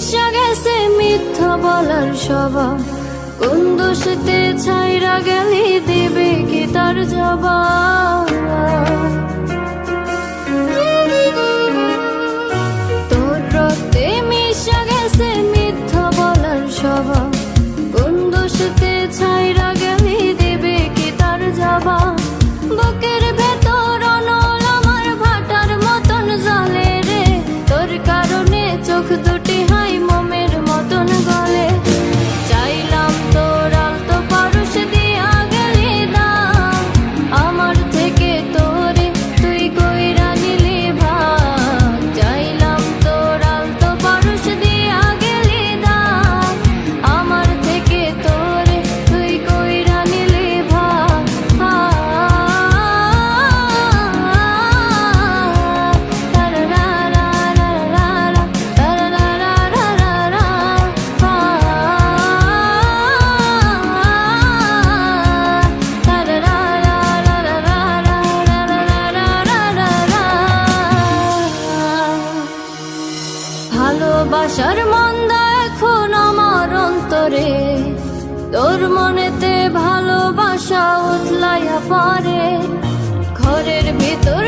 মিশা গেছে মিথ্যা বলার স্বভাব, কোন দোষেতে ছাইরা গেলি দেবে কি তার জবাব। তোর রক্তে মিশা গেছে মিথ্যা বলার স্বভাব, কোন দোষেতে ছাইরা গেলি দেবে কি তার জবাব। বুকের ভেতর অনল আমার ভাটার মতন জ্বলে রে, তোর কারণে চোখ দুটি হাই মোমের মতন গলে। চাইলাম তোর আলতো পারুষ দিয়া গেলি দাম, আমার থেকে তোরে তুই কইরা নিলি ভাগ। চাইলাম তোর আলতো পারুষ দিয়া গেলি দাম, আমার থেকে তোরে তুই কইরা নিলি ভাগ। ভালোবাসার মন্দা এখন আমার অন্তরে, তোর মনেতে ভালোবাসা উতলাইয়া পড়ে। ঘরের ভিতর